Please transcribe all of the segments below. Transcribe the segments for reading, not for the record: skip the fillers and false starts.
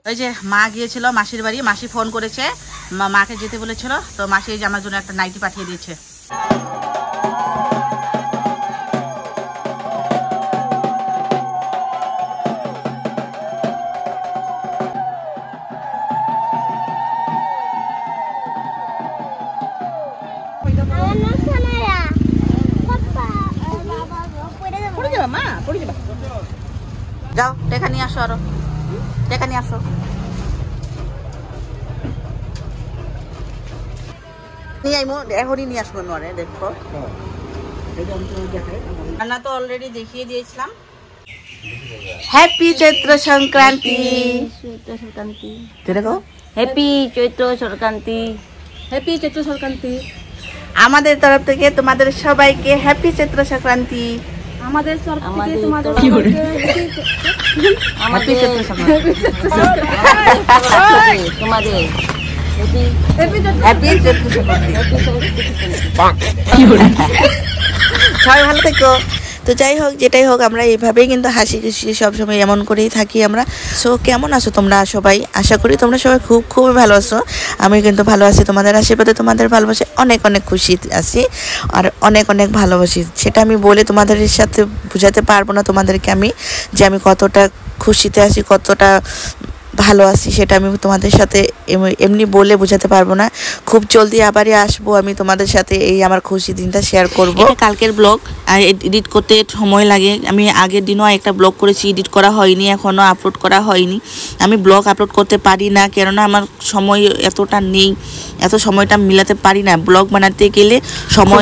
ওই যে মা গিয়েছিল মাসির বাড়ি, মাসি ফোন করেছে, মাকে যেতে বলেছিল, তো মাসি এই যে আমার জন্য একটা নাইটি পাঠিয়ে দিয়েছে। যাও টেকা নিয়ে আসো, আরো টেকা নিয়ে আসো। নিয়ে আইমো, এখনই নিয়ে আসবো নরে। দেখো রান্না তো অলরেডি দেখিয়ে দিয়েছিলাম। হ্যাপি চৈত্র সংক্রান্তি। চৈত্র সংক্রান্তি। দেখো হ্যাপি চৈত্র সংক্রান্তি। হ্যাপি চৈত্র সংক্রান্তি। আমাদের তরফ থেকে তোমাদের সবাইকে হ্যাপি চৈত্র সংক্রান্তি। আমাদের তরফ থেকে তোমাদের হ্যাপি চৈত্র সংক্রান্তি। তোমাদের হ্যাপি চৈত্র সংক্রান্তি। সবাই ভালো থেকো। তো যাই হোক যেটাই হোক, আমরা এইভাবেই কিন্তু হাসি খুশি সবসময় এমন করেই থাকি আমরা। সো কেমন আছো তোমরা সবাই? আশা করি তোমরা সবাই খুব খুবই ভালো আছো। আমি কিন্তু ভালো আছি, তোমাদের আশীর্বাদে, তোমাদের ভালোবাসে অনেক অনেক খুশি আছি আর অনেক অনেক ভালোবাসি। সেটা আমি বলে তোমাদের সাথে বোঝাতে পারবো না তোমাদেরকে আমি, যে আমি কতটা খুশিতে আছি, কতটা ভালো আছি, সেটা আমি তোমাদের সাথে এমনি বলে বোঝাতে পারবো না। খুব জলদি আবারই আসবো আমি তোমাদের সাথে, এই আমার খুশি দিনটা শেয়ার করব। এটা কালকের ব্লগ, এডিট করতে সময় লাগে। আমি আগের দিনও একটা ব্লগ করেছি, এডিট করা হয়নি, এখনও আপলোড করা হয়নি। আমি ব্লগ আপলোড করতে পারি না, কেননা আমার সময় এতটা নেই, এত সময়টা মিলাতে পারি না। ব্লগ বানাতে গেলে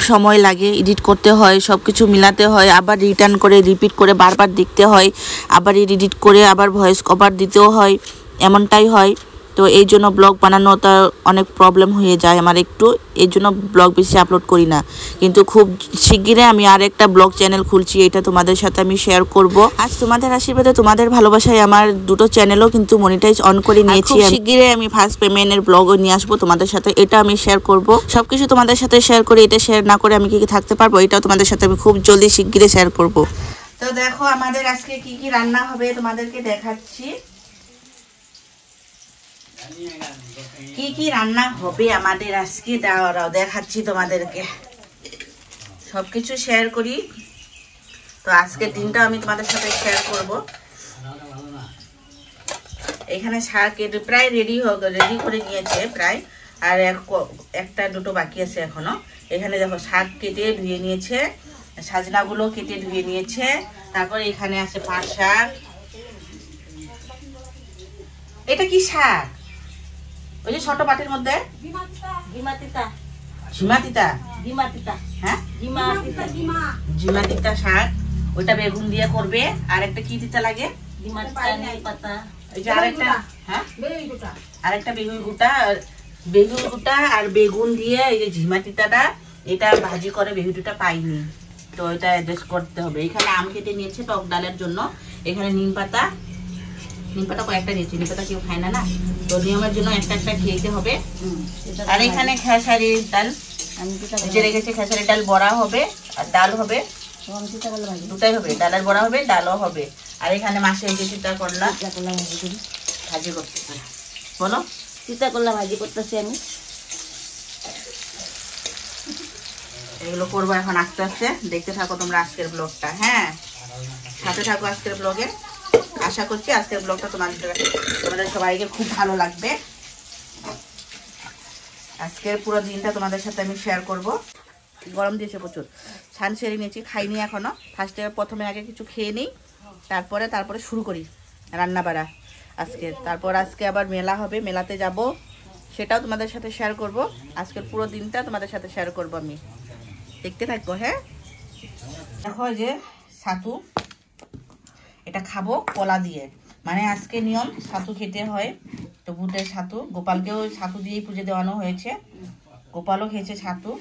সময় লাগে, এডিট করতে হয়, সব কিছু মিলাতে হয়, আবার রিটার্ন করে রিপিট করে বারবার দেখতে হয়, আবার এডিট করে আবার ভয়েস কভার দিতেও হয়, এমনটাই হয়। তো এই জন্য ব্লগ বানানোটা অনেক প্রবলেম হয়ে যায় আমার একটু, এই জন্য ব্লগ বেশি আপলোড করি না। কিন্তু খুব শিগগিরই আমি আর একটা ব্লগ চ্যানেল খুলছি, এটা তোমাদের সাথে আমি শেয়ার করব। আজ তোমাদের আশীর্বাদে, তোমাদের ভালোবাসায় আমার দুটো চ্যানেলও কিন্তু মনিটাইজ অন করে নিয়েছি। শিগগিরই আমি ফার্স্ট পেমেন্টের ব্লগও নিয়ে আসবো তোমাদের সাথে, এটা আমি শেয়ার করব। সবকিছু তোমাদের সাথে শেয়ার করি, এটা শেয়ার না করে আমি কি থাকতে পারবো? এটাও তোমাদের সাথে আমি খুব জলদি শিগগিরই শেয়ার করব। তো দেখো আমাদের আজকে কি কি রান্না হবে তোমাদেরকে দেখাচ্ছি। কি কি রান্না হবে আমাদের আজকে দাঁড়াও দেখাচ্ছি তোমাদেরকে, সবকিছু শেয়ার করি। তো আজকের দিনটা আমি তোমাদের সাথে শেয়ার করব। এখানে শাক প্রায় রেডি করে নিয়েছে প্রায়, আর একটা দুটো বাকি আছে এখনো। এখানে দেখো শাক কেটে ধুয়ে নিয়েছে, সাজনাগুলো কেটে ধুয়ে নিয়েছে। তারপরে এখানে আছে পাট শাক। এটা কি শাক? ওই যে ছোট পাটির মধ্যে জিমা তিতা শাক, ওইটা বেগুন দিয়ে করবে। আর একটা কি তিতা লাগে, আরেকটা বেগুন গুটা আর বেগুন দিয়ে এই যে ঝিমা তিতাটা, এটা ভাজি করে বেগুনটা পাইনি, তো এটা অ্যাডজাস্ট করতে হবে। এখানে আম কেটে নিয়েছে টক ডালের জন্য। এখানে নিম পাতা কয়েকটা নিয়েছি, নিম পাতা কেউ খায় না, তো নিয়মের জন্য একটা একটা খেতে হবে। আর এখানে খেসারির ডাল যে রেখেছে, খেসারির ডাল বড়া হবে আর ডাল হবে, দুটাই হবে, ডালের বড়া হবে, ডালও হবে। আর এখানে মাছের যে চিতা করলা ভাজি করতেছে, বলো চিতা করলা ভাজি করতেছি আমি। এগুলো করবো এখন আস্তে আস্তে, দেখতে থাকো তোমরা আজকের ব্লগটা। হ্যাঁ, সাথে থাকো আজকের ব্লগে। আশা করছি আজকের ব্লগটা তোমাদের সবাইকে খুব ভালো লাগবে। আজকের পুরো দিনটা তোমাদের সাথে আমি শেয়ার করব। গরম দিয়েছে প্রচুর, ছান সেরে নিয়েছি, খাইনি এখনো। প্রথমে আগে কিছু খেয়ে নিই, তারপরে শুরু করি রান্না বাড়া আজকে। তারপর আজকে আবার মেলা হবে, মেলাতে যাব, সেটাও তোমাদের সাথে শেয়ার করব। আজকের পুরো দিনটা তোমাদের সাথে শেয়ার করব আমি, দেখতে থাকবো। হ্যাঁ, দেখো যে ছাতু, এটা খাবো কলা দিয়ে, মানে আজকে নিয়ম ছাতু খেতে হয়। তো ভূতের ছাতু, গোপালকেও ছাতু দিয়েই পুজো দেওয়ানো হয়েছে, গোপালও খেয়েছে ছাতু।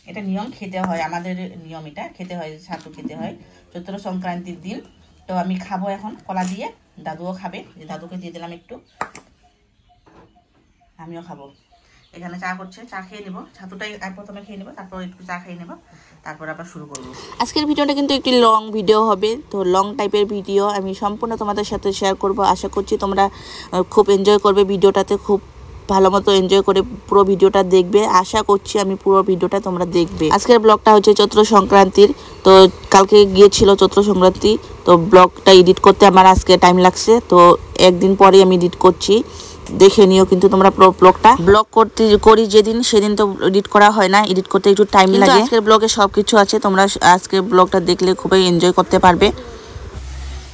এটা নিয়ম, খেতে হয়, আমাদের নিয়ম, এটা খেতে হয়, ছাতু খেতে হয় চৈত্র সংক্রান্তির দিন। তো আমি খাবো এখন কলা দিয়ে, দাদুও খাবে, যে দাদুকে দিয়ে দিলাম একটু, আমিও খাবো। এখানে চা করছে, চা খেয়ে নেবো, ছাতুটাই প্রথমে খেয়ে নেবো, তারপর একটু চা খেয়ে নেবো, তারপর আবার শুরু করবো। আজকের ভিডিওটা কিন্তু একটি লং ভিডিও হবে, তো লং টাইপের ভিডিও আমি সম্পূর্ণ তোমাদের সাথে শেয়ার করব। আশা করছি তোমরা খুব এনজয় করবে ভিডিওটাতে, খুব ভালো মতো এনজয় করে পুরো ভিডিওটা দেখবে। আশা করছি আমি পুরো ভিডিওটা তোমরা দেখবে। আজকের ব্লগটা হচ্ছে চৈত্র সংক্রান্তির, তো কালকে গিয়েছিল চৈত্র সংক্রান্তি, তো ব্লগটা এডিট করতে আমার আজকে টাইম লাগছে, তো একদিন পরে আমি এডিট করছি, দেখে নিও কিন্তু তোমরা পুরো ব্লগটা। ব্লগ করতে করি যেদিন, সেদিন তো এডিট করা হয় না, এডিট করতে একটু টাইম লাগে। আজকের ব্লগে সব কিছু আছে, তোমরা আজকের ব্লগটা দেখলে খুবই এনজয় করতে পারবে।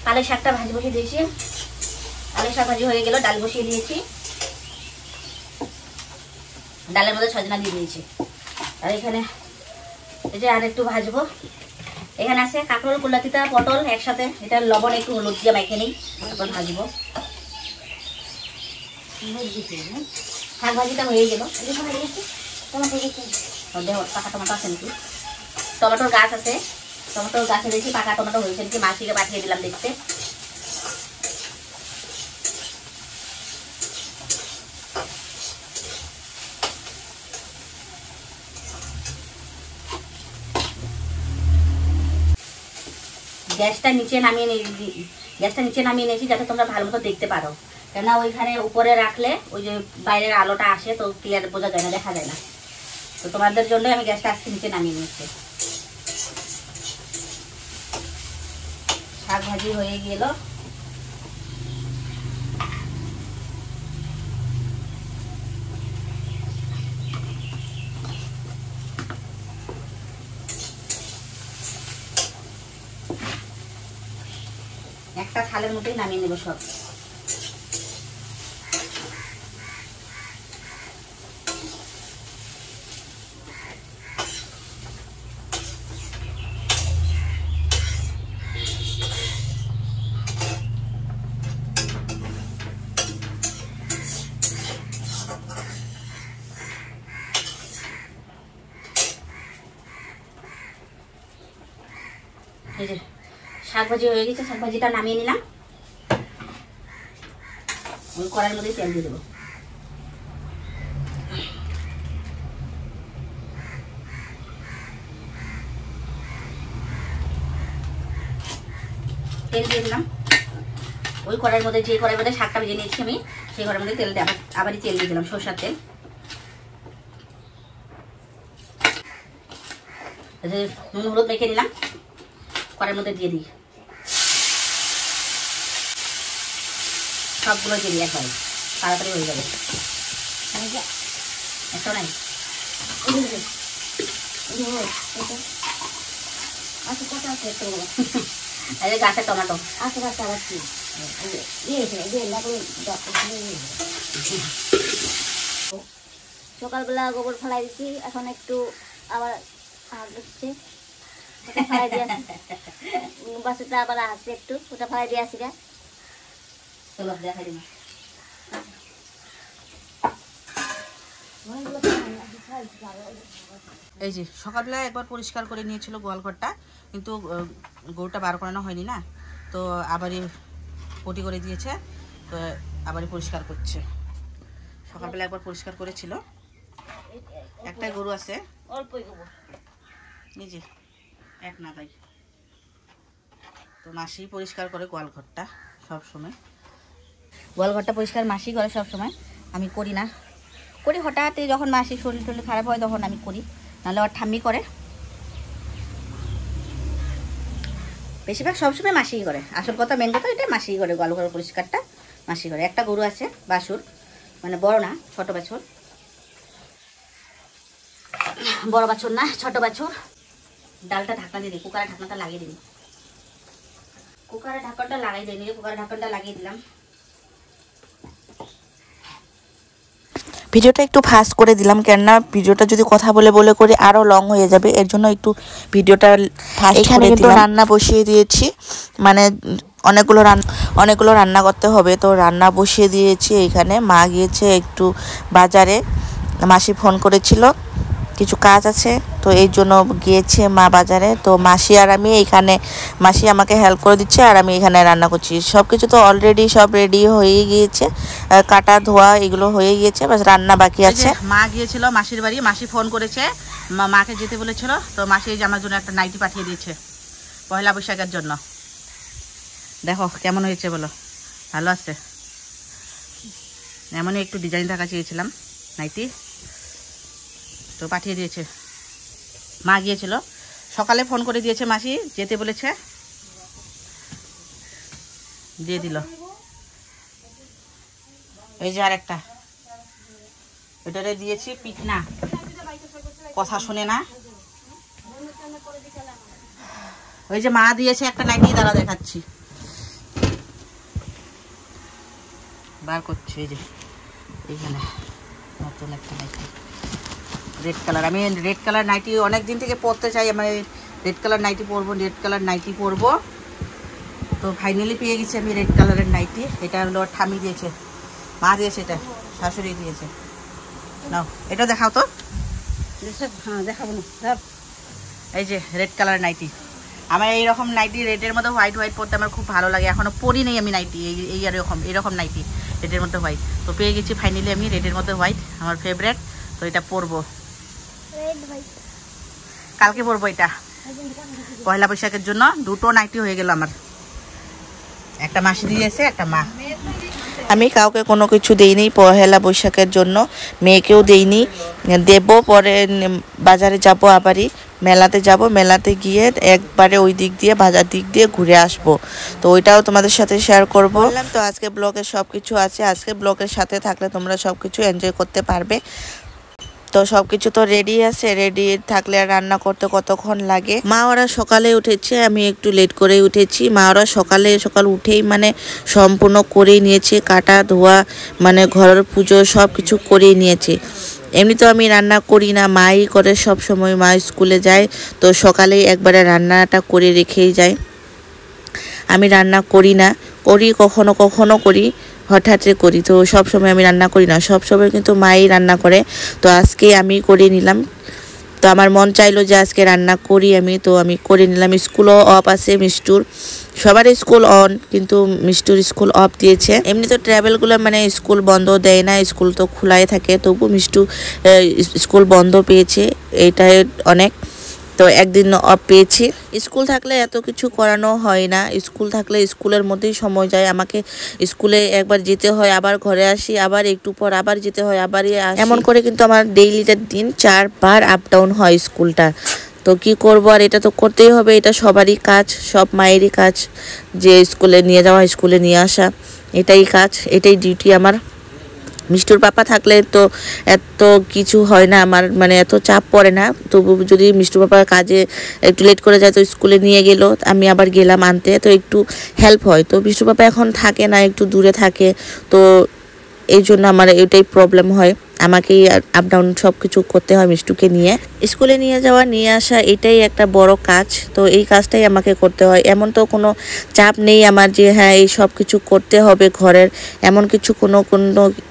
পালের শাকটা ভাজি বসিয়ে দিয়েছি, পালের শাক ভাজি হয়ে গেল, ডাল বসিয়ে দিয়েছি, ডালের মধ্যে সজনা দিয়ে দিয়েছি। আর এখানে এই যে আর একটু ভাজবো, এখানে আছে কাঁকরোল, কুলাতিতা, পটল একসাথে, এটা লবণ একটু হলুদ দিয়ে মাখিয়ে নিই, তারপর ভাজবো। শাক ভাজিটা হয়ে গেল, পাকা টমেটো আছে নাকি, টমেটোর গাছ আছে, টমেটোর গাছে দেখি পাকা টমেটো হয়েছে নাকি, মাসিকে পাঠিয়ে দিলাম দেখতে। গ্যাসটা নিচে নামিয়ে নিয়েছি যাতে তোমরা ভালো মতো দেখতে পারো, কেননা ওইখানে উপরে রাখলে ওই যে বাইরের আলোটা আসে, তো ক্লিয়ার বোঝা যায় না, দেখা যায় না, তো তোমাদের জন্য আমি গ্যাসটা আজকে নিচে নামিয়ে নিয়েছি। শাক ভাজি হয়ে গেল, একটা থালের মধ্যেই নামিয়ে নেব সব। এই যে শাক ভাজি হয়ে গেছে, শাক ভাজিটা নামিয়ে নিলাম, ওই কড়াইয়ের মধ্যে তেল দিয়ে দেবো। তেল দিয়ে দিলাম ওই কড়াইয়ের মধ্যে, যে কড়াইয়ের মধ্যে শাকটা ভেজে নিয়েছি আমি, সেই কড়াইয়ের মধ্যে তেল দিয়ে আবারই তেল দিয়ে দিলাম, সরষের তেল। নুন হলুদ মেখে নিলাম, কড়াইয়ের মধ্যে দিয়ে দিই, সবগুলো দিয়ে দিই একবারে, তাড়াতাড়ি হয়ে যাবে। একটা নাই গাছের টমেটো সকালবেলা গোবর ফেলাই দিচ্ছি, এখন একটু আবার হচ্ছে ফেলাই দিয়ে আসি, বাসুটা আবার আসছে একটু, ওটা ফেলাই দিয়ে আসি গা। চলো দেখাই দিন, এই যে সকালবেলা একবার পরিষ্কার করে নিয়েছিল গোয়ালঘরটা, কিন্তু গরুটা বার করানো হয়নি না, তো আবারই পটি করে দিয়েছে, তো আবারই পরিষ্কার করছে। সকালবেলা একবার পরিষ্কার করেছিল, একটাই গরু আছে, অল্পই গোবর নিজে এক নাগাই, তো মাসি পরিষ্কার করে গোয়ালঘরটা সব সময়। গোয়ালঘরটা পরিষ্কার মাসি করে সব সময়, আমি করি না, করি হঠাৎ যখন মাসির শরীর টরীর খারাপ হয় তখন আমি করি, নাহলে ওর ঠাম্মি করে, বেশিরভাগ সবসময় মাসিই করে। আসল কথা, মেন কথা এটা মাসিই করে, গোয়ালঘর পরিষ্কারটা মাসি করে। একটা গরু আছে বাছুর, মানে বড় না, ছোট বাছুর, বড় বাছুর না, ছোট বাছুর। ডালটা ঢাকনা দিয়ে দিই, কুকারের ঢাকনাটা লাগিয়ে দিই, কুকারের ঢাকনটা লাগাই দিই, কুকারের ঢাকনটা লাগিয়ে দিলাম। ভিডিওটা একটু ফাস্ট করে দিলাম, কেননা ভিডিওটা যদি কথা বলে বলে করে আরও লং হয়ে যাবে, এর জন্য একটু ভিডিওটা ফাস্ট করে দিলাম। রান্না বসিয়ে দিয়েছি, মানে অনেকগুলো রান্না করতে হবে, তো রান্না বসিয়ে দিয়েছি। এইখানে মা গিয়েছে একটু বাজারে, মাসি ফোন করেছিল কিছু কাজ আছে, তো এই জন্য গিয়েছে মা বাজারে। তো মাসি আর আমি এইখানে, মাসি আমাকে হেল্প করে দিচ্ছে আর আমি এখানে রান্না করছি। সব কিছু তো অলরেডি সব রেডি হয়ে গিয়েছে, কাটা ধোয়া এগুলো হয়ে গিয়েছে, বাস রান্না বাকি আছে। মা গিয়েছিল মাসির বাড়ি, মাসি ফোন করেছে, মাকে যেতে বলেছিল, তো মাসি এই যে আমার জন্য একটা নাইটি পাঠিয়ে দিয়েছে পয়লা বৈশাখের জন্য। দেখো কেমন হয়েছে বলো, ভালো আছে? এমনই একটু ডিজাইন থাকা চেয়েছিলাম নাইটি, তো পাঠিয়ে দিয়েছে। মা গিয়েছিল, সকালে ফোন করে দিয়েছে মাসি, যেতে বলেছে, দিয়ে দিল। এই যে আরেকটা, এটারে দিয়েছি পিকনা, কথা শুনে না। ওই যে মা দিয়েছে একটা নাইটি, দ্বারা দেখাচ্ছি, বার করছি। এই যে এইখানে নতুন একটা নাইটি, রেড কালার। আমি রেড কালার নাইটি অনেক দিন থেকে পরতে চাই, আমি রেড কালার নাইটি পরবো, রেড কালার নাইটি পরবো। তো ফাইনালি পেয়ে গেছি আমি রেড কালারের নাইটি। এটা হলো ঠামি দিয়েছে, মা দিয়েছে, এটা শাশুড়ি দিয়েছে। নাও এটা দেখাও তো। হ্যাঁ দেখাবো না। এই যে রেড কালার নাইটি, আমার এইরকম নাইটি রেডের মধ্যে হোয়াইট হোয়াইট পরতে আমার খুব ভালো লাগে। এখনো পরি নেই আমি নাইটি, এই এরকম নাইটি রেডের মধ্যে হোয়াইট। তো পেয়ে গেছি ফাইনালি আমি রেডের মধ্যে হোয়াইট, আমার ফেভারিট। তো এটা পরবো, কালকে পরবো এটা পয়লা বৈশাখের জন্য। দুটো নাইটি হয়ে গেল আমার, একটা মাসি দিয়েছে, একটা মা। আমি কাউকে কোনো কিছু দেইনি পয়লা বৈশাখের জন্য, মেয়েকেও দেইনি, দেব পরে। বাজারে যাব, আবারই মেলাতে যাব, মেলাতে গিয়ে একবারে ওই দিক দিয়ে বাজার দিক দিয়ে ঘুরে আসব। তো ওইটাও তোমাদের সাথে শেয়ার করব। বললাম তো আজকে ব্লগে সব কিছু আছে, আজকে ব্লগের সাথে থাকলে তোমরা সব কিছু এনজয় করতে পারবে। তো সব কিছু তো রেডি আছে, রেডি থাকলে আর রান্না করতে কতক্ষণ লাগে। মা ওরা সকালে উঠেছে, আমি একটু লেট করে উঠেছি। মা ওরা সকাল উঠেই মানে সম্পূর্ণ করেই নিয়েছে, কাটা ধোয়া মানে ঘরের পুজো সব কিছু করেই নিয়েছে। এমনি তো আমি রান্না করি না, মাই করে সব সময়। মা স্কুলে যায়, তো সকালেই একবারে রান্নাটা করে রেখেই যায়। আমি রান্না করি না, করি কখনো কখনো করি, হঠাৎ করি। তো সব সময় আমি রান্না করি না, সব সময় কিন্তু মাই রান্না করে। তো আজকে আমি করে নিলাম, তো আমার মন চাইলো যে আজকে রান্না করি আমি, তো আমি করে নিলাম। স্কুলও অফ আছে মিষ্টুর, সবার স্কুল অন, কিন্তু মিষ্টুর স্কুল অফ দিয়েছে। এমনি তো ট্রাভেলগুলো মানে স্কুল বন্ধ দেয় না, স্কুল তো খোলাই থাকে, তবু মিষ্টু স্কুল বন্ধ পেয়েছে, এটাই অনেক। তো একদিন অফ পেয়েছি। স্কুল থাকলে এত কিছু করানো হয় না, স্কুল থাকলে স্কুলের মধ্যেই সময় যায়। আমাকে স্কুলে একবার যেতে হয়, আবার ঘরে আসি, আবার একটু পর আবার যেতে হয়, আবারই এমন করে কিন্তু আমার ডেইলিটার দিন 4 বার আপ ডাউন হয় স্কুলটা। তো কি করব, আর এটা তো করতেই হবে, এটা সবারই কাজ, সব মায়েরই কাজ, যে স্কুলে নিয়ে যাওয়া, স্কুলে নিয়ে আসা, এটাই কাজ, এটাই ডিউটি আমার। মিষ্টুর পাপা থাকলে তো এত কিছু হয় না আমার, মানে এত চাপ পড়ে না। তবু যদি মিষ্টুর পাপা কাজে একটু লেট করে যায়, তো স্কুলে নিয়ে গেল, আমি আবার গেলাম আনতে, তো একটু হেল্প হয়। তো মিষ্টুর পাপা এখন থাকে না, একটু দূরে থাকে, তো এই জন্য আমার এটাই প্রবলেম হয়, আমাকেই আপ ডাউন সব কিছু করতে হয় মিষ্টুকে নিয়ে। স্কুলে নিয়ে যাওয়া নিয়ে আসা এটাই একটা বড় কাজ, তো এই কাজটাই আমাকে করতে হয়। এমন তো কোনো চাপ নেই আমার যে হ্যাঁ এই সব কিছু করতে হবে ঘরের, এমন কিছু কোনো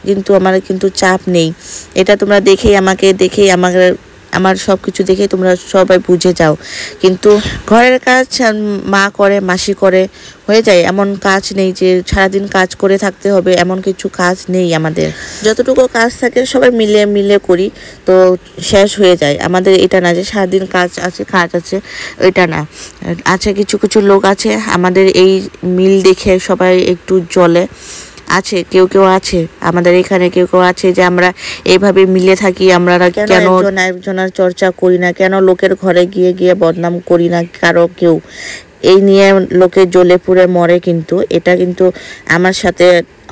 কিন্তু আমার কিন্তু চাপ নেই। এটা তোমরা দেখেই আমার সব কিছু দেখে তোমরা সবাই বুঝে যাও। কিন্তু ঘরের কাজ মা করে, মাসি করে, হয়ে যায়, এমন কাজ নেই যে সারাদিন কাজ করে থাকতে হবে, এমন কিছু কাজ নেই আমাদের। যতটুকু কাজ থাকে সবাই মিলে করি, তো শেষ হয়ে যায় আমাদের। এটা না যে সারাদিন কাজ আছে, এটা না। আছে কিছু লোক আছে আমাদের এই মিল দেখে সবাই একটু জ্বলে, আছে কেউ আছে আমাদের এখানে, কেউ আছে যে আমরা এইভাবে মিলে থাকি, আমরা কেন একজনের চর্চা করি না, কেন লোকের ঘরে গিয়ে বদনাম করি না কারো কেউ, এই নিয়ে লোকে জ্বলে পুড়ে মরে। কিন্তু এটা কিন্তু আমার সাথে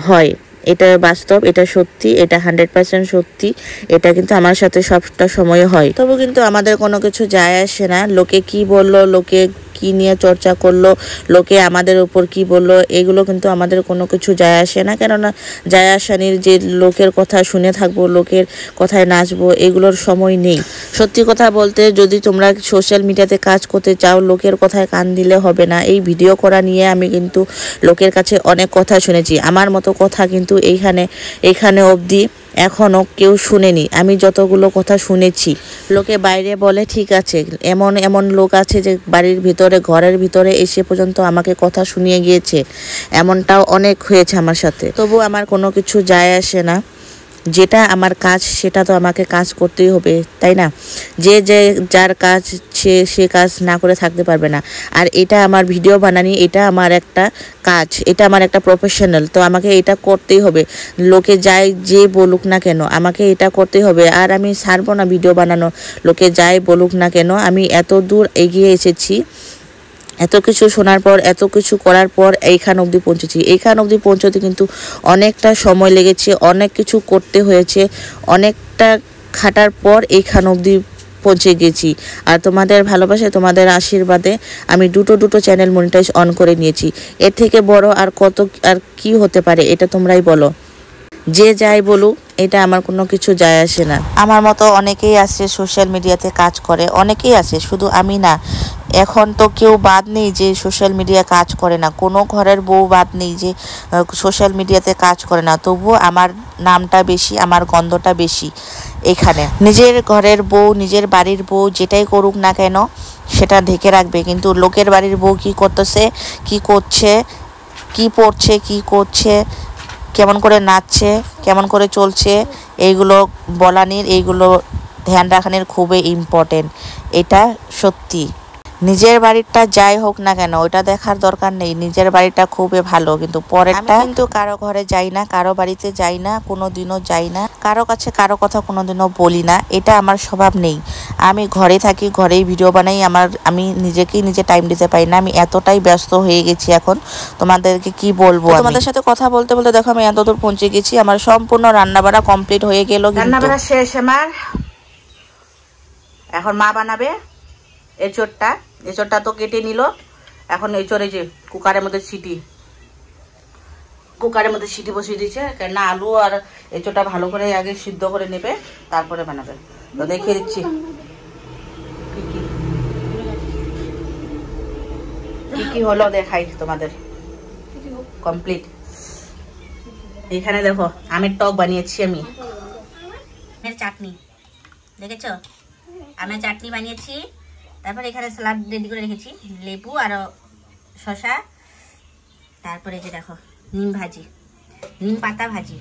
হয়, এটা বাস্তব, এটা সত্যি, এটা 100% সত্যি, এটা কিন্তু আমার সাথে সবটা সময় হয়। তবু কিন্তু আমাদের কোনো কিছু যায় আসে না, লোকে কি বললো, লোকে কি নিয়ে চর্চা করলো, লোকে আমাদের উপর কি বললো, এগুলো কিন্তু আমাদের কোনো কিছু যায় আসে না। কেননা যায় আসানির যে লোকের কথা শুনে থাকবো, লোকের কথায় নাচবো, এগুলোর সময় নেই। সত্যি কথা বলতে, যদি তোমরা সোশ্যাল মিডিয়াতে কাজ করতে চাও, লোকের কথায় কান দিলে হবে না। এই ভিডিও করা নিয়ে আমি কিন্তু লোকের কাছে অনেক কথা শুনেছি, আমার মতো কথা কিন্তু এইখানে অবধি এখনও কেউ শুনেনি। আমি যতগুলো কথা শুনেছি, লোকে বাইরে বলে ঠিক আছে, এমন এমন লোক আছে যে বাড়ির ভিতরে ঘরের ভিতরে এসে পর্যন্ত আমাকে কথা শুনিয়ে গিয়েছে, এমনটাও অনেক হয়েছে আমার সাথে। তবু আমার কোনো কিছু যায় আসে না। যেটা আমার কাজ সেটা তো আমাকে কাজ করতেই হবে, তাই না? যে যার কাজ সে কাজ না করে থাকতে পারবে না। আর এটা আমার ভিডিও বানানি, এটা আমার একটা কাজ, এটা আমার একটা প্রফেশনাল, তো আমাকে এটা করতেই হবে। লোকে যাই যে বলুক না কেন, আমাকে এটা করতেই হবে। আর আমি ছাড়বো না ভিডিও বানানো, লোকে যাই বলুক না কেন। আমি এত দূর এগিয়ে এসেছি, এত কিছু শোনার পর, এত কিছু করার পর এইখান অবধি পৌঁছেছি। এইখান অবধি পৌঁছতে কিন্তু অনেকটা সময় লেগেছে, অনেক কিছু করতে হয়েছে, অনেকটা খাটার পর এইখান অবধি পৌঁছে গেছি। আর তোমাদের ভালোবাসায়, তোমাদের আশীর্বাদে আমি দুটো চ্যানেল মনিটাইজ অন করে নিয়েছি। এর থেকে বড় আর কি হতে পারে, এটা তোমরাই বলো। যে যাই বলুক, এটা আমার কোনো কিছু যায় আসে না। আমার মতো অনেকেই আছে সোশ্যাল মিডিয়াতে কাজ করে, অনেকেই আছে, শুধু আমি না। এখন তো কেউ বাদ নেই যে সোশ্যাল মিডিয়া কাজ করে না, কোনো ঘরের বউ বাদ নেই যে সোশ্যাল মিডিয়াতে কাজ করে না। তবুও আমার নামটা বেশি, আমার গন্ধটা বেশি এখানে। নিজের ঘরের বউ, নিজের বাড়ির বউ যেটাই করুক না কেন সেটা ঢেকে রাখবে, কিন্তু লোকের বাড়ির বউ কী করতেছে, কী করছে, কী পড়ছে, কী করছে, কেমন করে নাচছে, কেমন করে চলছে, এইগুলো বলানির, এইগুলো ধ্যান রাখানির খুবই ইম্পর্টেন্ট। এটা সত্যি। নিজের বাড়িটা যাই হোক না কেন ওটা দেখার দরকার নেই, নিজের বাড়িটা খুবই ভালো, কিন্তু পরেরটা। কিন্তু কারো ঘরে যাই না, কারো বাড়িতে যাই না, কোনো দিনও যাই না, কারো কাছে কারো কথা কোনো দিনও বলি না, এটা আমার স্বভাব নেই। আমি ঘরে থাকি, ঘরেই ভিডিও বানাই। আমি নিজেকেই নিজে টাইম দিতে পারি না, আমি এতটাই ব্যস্ত হয়ে গেছি এখন, তোমাদেরকে কি বলবো। তোমাদের সাথে কথা বলতে বলতে দেখো আমি এত দূর পৌঁছে গেছি। আমার সম্পূর্ণ রান্নাবাড়া কমপ্লিট হয়ে গেল, রান্নাবাড়া শেষ আমার। এখন মা বানাবে এঁচোড়টা তো কেটে নিল। এখন এঁচোড়ে যে কুকারের মধ্যে সিটি বসিয়ে দিচ্ছে, কেননা আলু আর এঁচোড়টা ভালো করে আগে সিদ্ধ করে নেবে, তারপরে বানাবে। তো দেখিয়ে দিচ্ছি কি হলো, দেখাই তোমাদের। কমপ্লিট। এখানে দেখো আমের টক বানিয়েছি আমি, চাটনি দেখেছো, আমের চাটনি বানিয়েছি। তারপরে এখানে স্যালাড রেডি করে রেখেছি, লেবু আর শসা। তারপরে যে দেখো নিম পাতা ভাজি।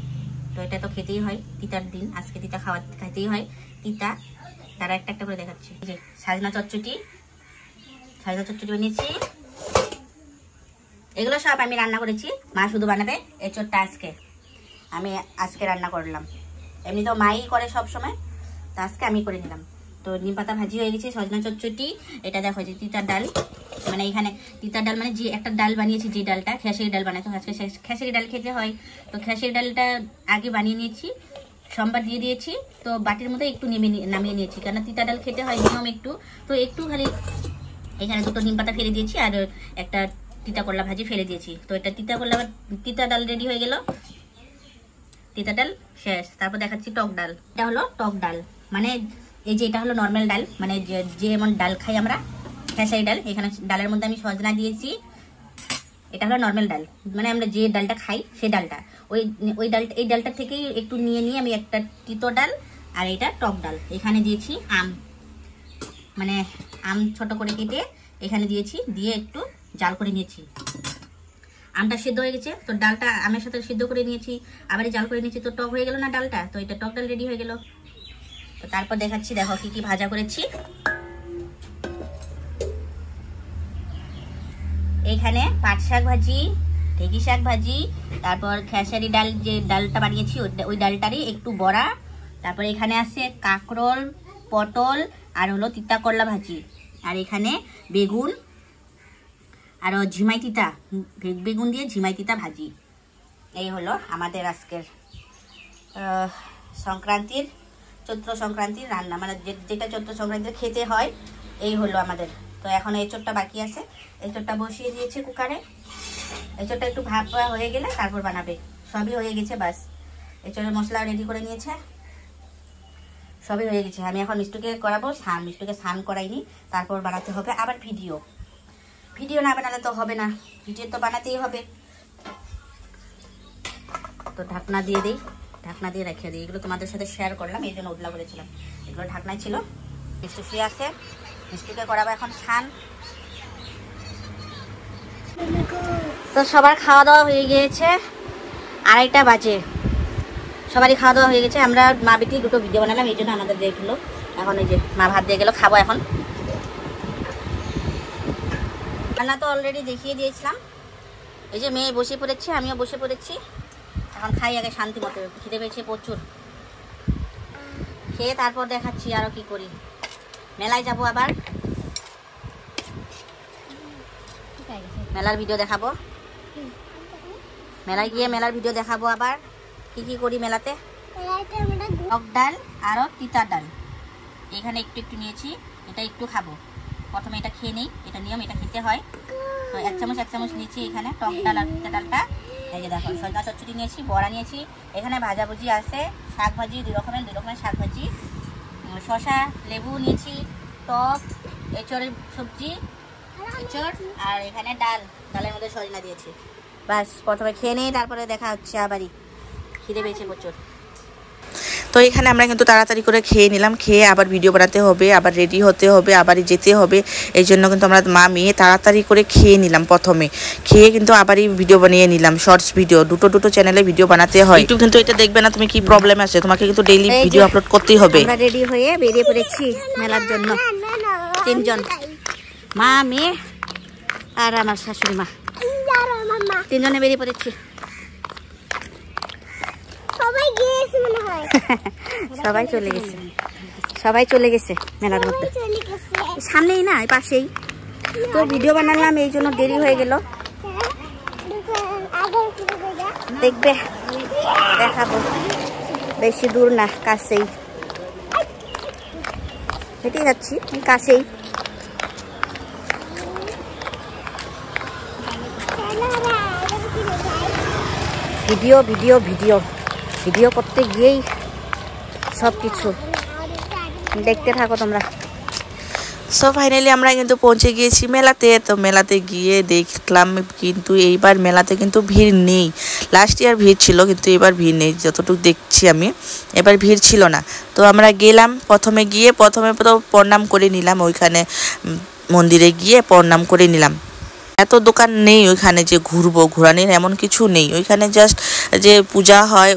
তো এটা তো খেতেই হয়, তিতার দিন, আজকে তিতা খাইতেই হয়। তিতা তারা একটা করে দেখাচ্ছি। যে সাজনা চচ্চড়ি বানিয়েছি। এগুলো সব আমি রান্না করেছি, মা শুধু বানাবে এঁচোড়টা। আমি আজকে রান্না করলাম, এমনি তো মাই করে সব সময়, তো আজকে আমি করে নিলাম। তো নিম পাতা ভাজি হয়ে গেছে, সজনা চচ্চড়ি। এটা দেখো যে তিতার ডাল, মানে এখানে তিতার ডাল মানে যে একটা ডাল বানিয়েছি, যে ডালটা খেসারি ডাল বানাতো, আজকে খেসারি ডাল খেতে হয়। তো খেসারি ডালটা আগে বানিয়ে নিয়েছি, সোমবার দিয়ে দিয়েছি। তো বাটির মধ্যে একটু নামিয়ে নিয়েছি, কারণ তিতা ডাল খেতে হয় নিয়ম একটু। তো একটু খালি এখানে দুটো নিম পাতা ফেলে দিয়েছি আর একটা তিতা করলা ভাজি ফেলে দিয়েছি। তো এটা তিতা ডাল রেডি হয়ে গেল, তিতা ডাল শেষ। তারপর দেখাচ্ছি টক ডাল। এটা হলো টক ডাল, মানে এই যে এটা হলো নর্মাল ডাল, মানে যে এমন ডাল খাই আমরা, খেসারি ডাল। এখানে ডালের মধ্যে আমি সজনা দিয়েছি। এটা হলো নর্মাল ডাল, মানে আমরা যে ডালটা খাই সেই ডালটা। এই ডালটা থেকেই একটু নিয়ে আমি একটা তিতো ডাল, আর এটা টক ডাল। এখানে দিয়েছি আম, মানে আম ছোট করে কেটে এখানে দিয়েছি, দিয়ে একটু জাল করে নিয়েছি। আমটা সিদ্ধ হয়ে গেছে, তো ডালটা আমের সাথে সিদ্ধ করে নিয়েছি, আবার জাল করে নিয়েছি, তো টক হয়ে গেল না ডালটা। তো এটা টক ডাল রেডি হয়ে গেল। তো তারপর দেখাচ্ছি, দেখো কি ভাজা করেছি। এইখানে পাট শাক ভাজি, ঢেঁকি শাক ভাজি, তারপর খেসারি ডাল, যে ডালটা বানিয়েছি ওই ডালটারই একটু বড়া। তারপর এখানে আছে কাঁকরোল, পটল আর হলো তিতা করলা ভাজি। আর এখানে বেগুন আর ঝিমাই তিতা, বেগুন দিয়ে ঝিমাই তিতা ভাজি। এই হলো আমাদের আজকের চৈত্র সংক্রান্তির রান্না, মানে যেটা চৈত্র সংক্রান্তির খেতে হয়, এই হলো আমাদের। তো এখন এঁচোড়টা বাকি আছে, এঁচোড়টা বসিয়ে দিয়েছি কুকারে। এঁচোড়টা একটু ভাপা হয়ে গেলে তারপর বানাবে। সবই হয়ে গেছে, বাস এঁচোড়ের মশলা রেডি করে নিয়েছে, সবই হয়ে গেছে। আমি এখন মিষ্টুকে করাবো স্নান, মিষ্টুকে স্নান করাইনি, তারপর বানাতে হবে আবার ভিডিও না বানালে তো হবে না, ভিডিও তো বানাতেই হবে। তো ঢাকনা দিয়ে দিই, ঢাকনা দিয়ে রেখে দিই। এগুলো তোমাদের সাথে শেয়ার করলাম, এই জন্য উদলা করেছিলাম। এগুলো ঢাকনায় ছিল। মিষ্টি শুয়ে আছে, মিষ্টিকে করাবো এখন স্নান। তো সবার খাওয়া দাওয়া হয়ে গিয়েছে, 2:30 বাজে। সবারই খাওয়া দাওয়া হয়ে গেছে। আমরা মা বেটি দুটো ভিডিও বানালাম, এই জন্য আমাদের লেট হলো। এখন এই যে মা ভাত দিয়ে গেলো, খাবো এখন। রান্না তো অলরেডি দেখিয়ে দিয়েছিলাম। এই যে মেয়ে বসে পড়েছে, আমিও বসে পড়েছি। এখন খাই আগে শান্তি মতো, খিদে পেয়েছে প্রচুর। খেয়ে তারপর দেখাচ্ছি আরো কি করি। মেলায় যাব আবার, মেলার ভিডিও দেখাবো। মেলায় গিয়ে মেলার ভিডিও দেখাবো আবার কি কি করি মেলাতে। টক ডাল আর তিতার ডাল এখানে একটু একটু নিয়েছি, এটা একটু খাবো। প্রথমে এটা খেয়ে নিই, এটা নিয়ম, এটা খেতে হয়। তো 1 চামচ নিয়েছি এখানে টক ডাল আর তিতা ডালটা। এই যে দেখো, সজনা চচ্চড়ি নিয়েছি, বড়া নিয়েছি, এখানে ভাজাভুজি আছে, শাক ভাজি 2 রকমের শাক ভাজি, শসা, লেবু নিয়েছি, টক, এঁচড়ের সবজি, এঁচড়, আর এখানে ডালের মধ্যে সজনা দিয়েছি। বাস, প্রথমে খেয়ে নিই, তারপরে দেখা হচ্ছে আবারই। খিদে পেয়েছে প্রচুর। তো এখানে আমরা কিন্তু তাড়াতাড়ি করে খেয়ে নিলাম। খেয়ে আবার ভিডিও বানাতে হবে, আবার রেডি হতে হবে, আবারই যেতে হবে। এই জন্য কিন্তু আমরা মা মেয়ে তাড়াতাড়ি করে খেয়ে নিলাম। প্রথমে খেয়ে কিন্তু আবারই ভিডিও বানিয়ে নিলাম, শর্টস ভিডিও। দুটো চ্যানেলে ভিডিও বানাতে হয়। ইউটিউব কিন্তু এটা দেখবে না তুমি কি প্রবলেম আছে, তোমাকে কিন্তু ডেইলি ভিডিও আপলোড করতেই হবে। আমরা রেডি হয়ে বেরিয়ে পড়েছি মেলার জন্য। 3 জন, মা, মেয়ে আর আমার শাশুড়ি মা, 3 জনে বেরিয়ে পড়েছি। সবাই চলে গেছে মেলার মধ্যে। সামনেই না, পাশেই তো ভিডিও বানালাম, এই জন্য দেরি হয়ে গেল। দেখবে, দেখাবো, বেশি দূর না, কাছেই হেঁটে যাচ্ছি, কাছেই। ভিডিও ভিডিও ভিডিও ভিডিও করতে গিয়েই সব কিছু দেখতে থাকো তোমরা। সো ফাইনালি আমরা কিন্তু পৌঁছে গিয়েছি মেলাতে। তো মেলাতে গিয়ে দেখলাম কিন্তু এইবার মেলাতে কিন্তু ভিড় নেই। লাস্ট ইয়ার ভিড় ছিল, কিন্তু এবার ভিড় নেই যতটুকু দেখছি আমি, এবার ভিড় ছিল না। তো আমরা গেলাম, প্রথমে তো প্রণাম করে নিলাম, ওইখানে মন্দিরে গিয়ে প্রণাম করে নিলাম। এত দোকান নেই ওইখানে যে ঘোরানোর এমন কিছু নেই। ওইখানে জাস্ট যে পূজা হয়,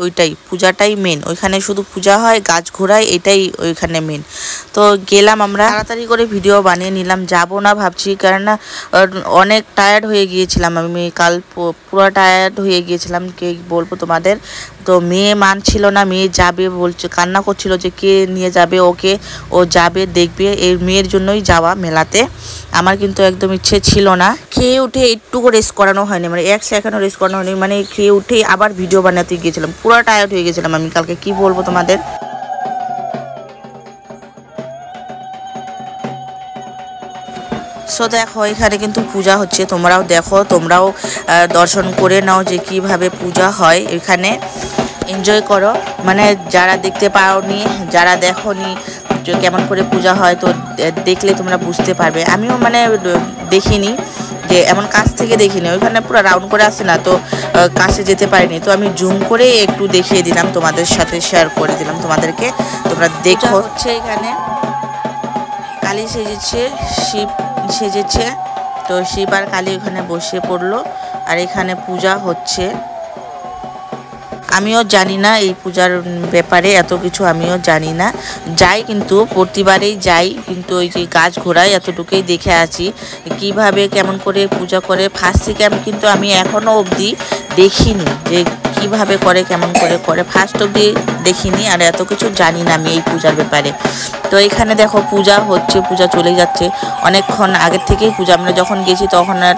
পূজাটাই মেন। ওইখানে শুধু পূজা হয়, গাছ ঘোরায়, এটাই ওইখানে মেন। তো গেলাম আমরা, তাড়াতাড়ি করে ভিডিও বানিয়ে নিলাম। যাব না ভাবছি, কারণ অনেক টায়ার্ড হয়ে গিয়েছিলাম আমি কাল, পুরো টায়ার্ড হয়ে গিয়েছিলাম। কে বলবো তোমাদের। তো মেয়ে মানছিল না, মেয়ে যাবে বলছে, কান্না করছিল যে কে নিয়ে যাবে ওকে, ও যাবে দেখবে। এই মেয়ের জন্যই যাওয়া মেলাতে। আমার কিন্তু একদম ইচ্ছে ছিল না। খেয়ে উঠে একটুকু রেস্ট করানো হয়নি, মানে 1 সেকেন্ডও রেস্ট করানো হয়নি। মানে খেয়ে উঠে আবার ভিডিও বানাতে গিয়েছিলাম, পুরো টায়ার্ড হয়ে গেছিলাম আমি কালকে, কি বলবো তোমাদের। সো দেখো, এখানে কিন্তু পূজা হচ্ছে, তোমরাও দেখো, তোমরাও দর্শন করে নাও যে কিভাবে পূজা হয় এখানে। এনজয় করো, মানে যারা দেখতে পাওনি, যারা দেখোনি কেমন করে পূজা হয়, তো দেখলে তোমরা বুঝতে পারবে। আমিও মানে দেখিনি, যে এমন কাছ থেকে দেখিনি, ওইখানে পুরো রাউন্ড করে আসে না, তো কাছে যেতে পারিনি। তো আমি জুম করে একটু দেখিয়ে দিলাম, তোমাদের সাথে শেয়ার করে দিলাম তোমাদেরকে, তোমরা দেখো। হচ্ছে এখানে কালী সেজেছে, শিব সেজেছে। তো শিব আর কালী ওখানে বসে পড়লো, আর এখানে পূজা হচ্ছে। আমিও জানি না এই পূজার ব্যাপারে, এত কিছু আমিও জানি না। যাই কিন্তু প্রতিবারেই যাই, কিন্তু ওই যে গাছ ঘোড়ায় এতটুকুই দেখে আছি কিভাবে কেমন করে পূজা করে। ফার্স্ট থেকে কিন্তু আমি এখনও অবধি দেখিনি যে কিভাবে করে, কেমন করে করে, ফার্স্ট অবধি দেখিনি, আর এত কিছু জানি না আমি এই পূজার ব্যাপারে। তো এখানে দেখো পূজা হচ্ছে, পূজা চলে যাচ্ছে অনেকক্ষণ আগের থেকেই পূজা। আমরা যখন গেছি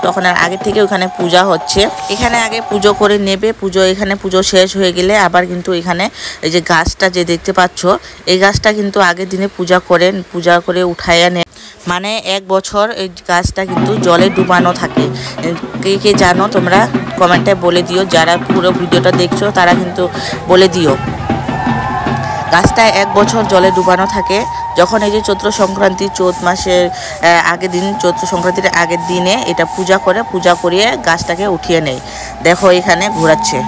তখন আর আগের থেকে ওখানে পূজা হচ্ছে। এখানে আগে পুজো করে নেবে, এখানে পুজো শেষ হয়ে গেলে আবার কিন্তু এখানে এই যে গাছটা যে দেখতে পাচ্ছ, এই গাছটা কিন্তু আগের দিনে পূজা করে উঠাইয়া নেয়। মানে 1 বছর এই গাছটা কিন্তু জলে ডুবানো থাকে। কে জানো তোমরা কমেন্টে বলে দিও, যারা পুরো ভিডিওটা দেখছো তারা কিন্তু বলে দিও। গাছটা 1 বছর জলে ডুবানো থাকে। যখন এই যে চৈত্র সংক্রান্তি, চৈত মাসের আগের দিন, চৈত্র সংক্রান্তির আগের দিনে এটা পূজা করিয়ে গাছটাকে উঠিয়ে নেয়। দেখো এখানে ঘোরাচ্ছে।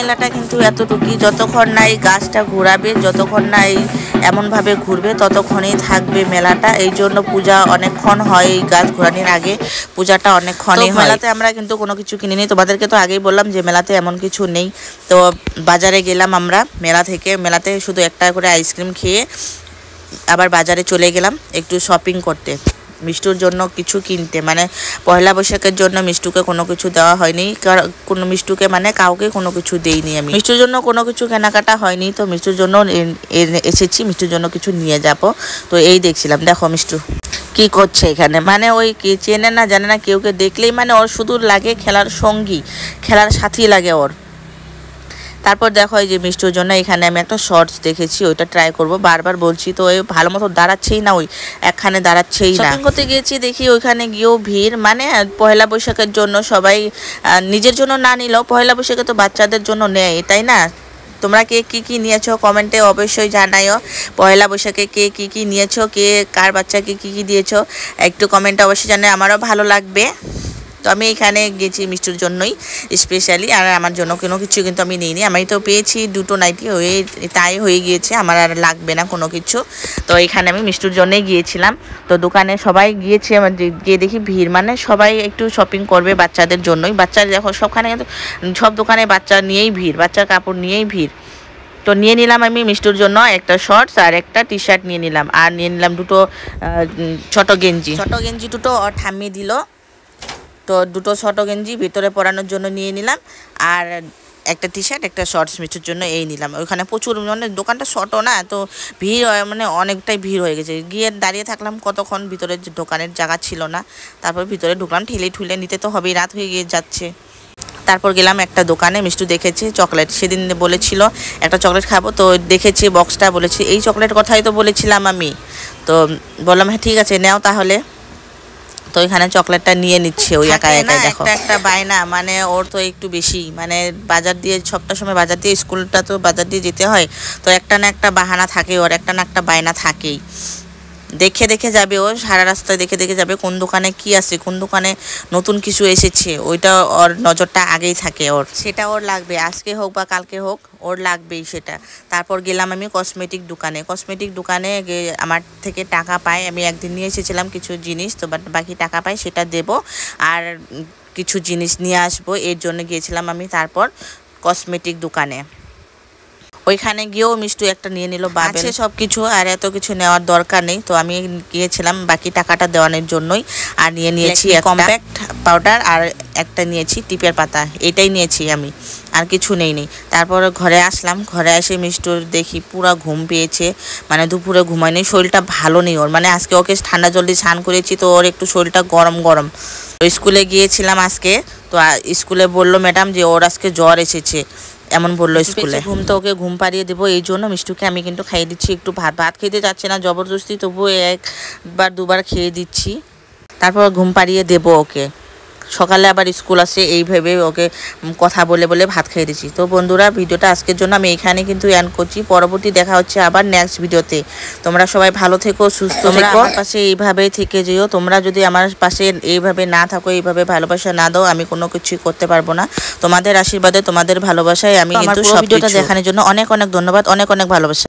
মেলাটা কিন্তু এতটুকুই, যতক্ষণ না এই গাছটা ঘোরাবে, যতক্ষণ না এই এমনভাবে ঘুরবে ততক্ষণই থাকবে মেলাটা। এই জন্য পূজা অনেকক্ষণ হয়, এই গাছ ঘোরানোর আগে পূজাটা অনেকক্ষণই হয়। মেলাতে আমরা কিন্তু কোনো কিছু কিনিনি, তোমাদেরকে তো আগেই বললাম যে মেলাতে এমন কিছু নেই। তো বাজারে গেলাম আমরা মেলা থেকে, মেলাতে শুধু একটা করে আইসক্রিম খেয়ে আবার বাজারে চলে গেলাম একটু শপিং করতে, মিষ্টুর জন্য কিছু কিনতে। মানে পয়লা বৈশাখের জন্য মিষ্টুকে কোনো কিছু দেওয়া হয়নি, কোনো মিষ্টুকে মানে কাউকে কোনো কিছু দেইনি আমি। মিষ্টুর জন্য কোনো কিছু কেনাকাটা হয়নি, তো মিষ্টুর জন্য এসেছি, মিষ্টুর জন্য কিছু নিয়ে যাব। তো এই দেখছিলাম, দেখো মিষ্টু কি করছে এখানে, মানে ওই কে চেনে না জানে না, কেউকে দেখলেই মানে ওর শুধু লাগে খেলার সঙ্গী, খেলার সাথী লাগে ওর। তারপর দেখো এই যে মিষ্টুর জন্য এখানে আমি একটা শর্টস দেখেছি, ওইটা ট্রাই করব, বারবার বলছি। তো ওই ভালো মতো দাঁড়াচ্ছেই না, ওই একখানে দাঁড়াচ্ছেই না। শপিং করতে গিয়েছি, দেখি ওইখানে গিয়েও ভিড়। মানে পয়লা বৈশাখের জন্য সবাই নিজের জন্য না নিলেও পয়লা বৈশাখে তো বাচ্চাদের জন্য নেয়, তাই না? তোমরা কে কী নিয়েছো কমেন্টে অবশ্যই জানাইও। পয়লা বৈশাখে কে কী নিয়েছো, কে কার বাচ্চাকে কী দিয়েছো একটু কমেন্টে অবশ্যই জানাই, আমারও ভালো লাগবে। তো আমি এখানে গেছি মিষ্টুর জন্যই স্পেশালি, আর আমার জন্য কোনো কিছু কিন্তু আমি নিইনি। আমি তো পেয়েছি দুটো নাইটি, তাই হয়ে গিয়েছে, আমার আর লাগবে না কোনো কিছু। তো এখানে আমি মিষ্টুর জন্যই গিয়েছিলাম। তো দোকানে সবাই গিয়েছে, গিয়ে দেখি ভিড়, মানে সবাই একটু শপিং করবে বাচ্চাদের জন্যই। বাচ্চা দেখো সবখানে সব দোকানে বাচ্চা নিয়েই ভিড়, বাচ্চার কাপড় নিয়েই ভিড়। তো নিয়ে নিলাম আমি মিষ্টুর জন্য একটা শর্টস আর একটা টি শার্ট নিয়ে নিলাম, আর নিয়ে নিলাম দুটো ছোটো গেঞ্জি দুটো ঠাম্মি দিল। তো দুটো ছোটো গেঞ্জি ভিতরে পরানোর জন্য নিয়ে নিলাম, আর একটা টি শার্ট একটা শর্টস মিষ্টুর জন্য এই নিলাম। ওইখানে প্রচুর, মানে দোকানটা ছোটো না, তো ভিড় মানে অনেকটাই ভিড় হয়ে গেছে। গিয়ে দাঁড়িয়ে থাকলাম কতক্ষণ, ভিতরে দোকানের জায়গা ছিল না। তারপর ভিতরে ঢুকলাম, ঠেলে নিতে তো হবেই, রাত হয়ে গিয়ে যাচ্ছে। তারপর গেলাম একটা দোকানে, মিষ্টু দেখেছে চকলেট, সেদিন বলেছিল একটা চকলেট খাবো, তো দেখেছি বক্সটা, বলেছি এই চকলেট কথাই তো বলেছিলাম আমি। তো বললাম হ্যাঁ ঠিক আছে নাও তাহলে। তো এখানে চকলেটটা নিয়ে নিচ্ছে ওই একা একাই, দেখো একটা বায়না, মানে ওর তো একটু বেশি, মানে বাজার দিয়ে সবটা সময় বাজার দিয়ে, স্কুলটা তো বাজার দিয়ে যেতে হয়, তো একটা না একটা বাহানা থাকে ওর, একটা না একটা বায়না থাকেই। দেখে যাবে ও, সারা রাস্তায় দেখে যাবে কোন দোকানে কি আছে, কোন দোকানে নতুন কিছু এসেছে, ওইটা ওর নজরটা আগেই থাকে ওর, সেটা ওর লাগবে, আজকে হোক বা কালকে হোক ওর লাগবেই সেটা। তারপর গেলাম আমি কসমেটিক দোকানে আমার থেকে টাকা পাই, আমি একদিন নিয়ে এসেছিলাম কিছু জিনিস, তো বাকি টাকা পাই সেটা দেব, আর কিছু জিনিস নিয়ে আসবো, এর জন্য গিয়েছিলাম আমি। তারপর কসমেটিক দোকানে ওইখানে গিয়েও মিষ্টু একটা নিয়ে নিল, বাবা সব কিছু, আর এত কিছু নেওয়ার দরকার নেই। তো আমি গিয়েছিলাম বাকি টাকাটা দেওয়ানোর জন্যই, আর নিয়ে নিয়েছি কম্প্যাক্ট পাউডার, আর একটা নিয়েছি টিপের পাতা, এটাই নিয়েছি আমি, আর কিছু নেই। তারপর ঘরে আসলাম, ঘরে এসে মিষ্টুর দেখি পুরো ঘুম পেয়েছে, মানে দুপুরে ঘুমায়নি, শরীরটা ভালো নেই ওর, মানে আজকে ওকে ঠান্ডা জল দিয়ে স্নান করেছি, তো ওর একটু শরীরটা গরম। তো স্কুলে গিয়েছিলাম আজকে, তো স্কুলে বললো ম্যাডাম যে ওর আজকে জ্বর এসেছে, এমন বললো স্কুলে। তো ওকে ঘুম পাড়িয়ে দেবো, এই জন্য মিষ্টুকে আমি কিন্তু খাইয়ে দিচ্ছি একটু ভাত খেতে যাচ্ছে না জবরদস্তি, তবুও একবার দুবার খেয়ে দিচ্ছি, তারপর ঘুম পাড়িয়ে দেবো ওকে। সকালে আবার স্কুল আসে, এই ভেবে ওকে কথা বলে ভাত খেয়ে দিচ্ছি। তো বন্ধুরা, ভিডিওটা আজকের জন্য আমি এখানে কিন্তু এন্ড করছি, পরবর্তী দেখা হচ্ছে আবার নেক্সট ভিডিওতে। তোমরা সবাই ভালো থেকো, সুস্থ থেকো, আমার পাশে এইভাবেই থেকে যেও। তোমরা যদি আমার পাশে এইভাবে না থাকো, এইভাবে ভালোবাসা না দাও, আমি কোনো কিছুই করতে পারবো না। তোমাদের আশীর্বাদে, তোমাদের ভালোবাসায় আমি কিন্তু সব ভিডিওটা দেখানোর জন্য অনেক ধন্যবাদ, অনেক ভালোবাসা।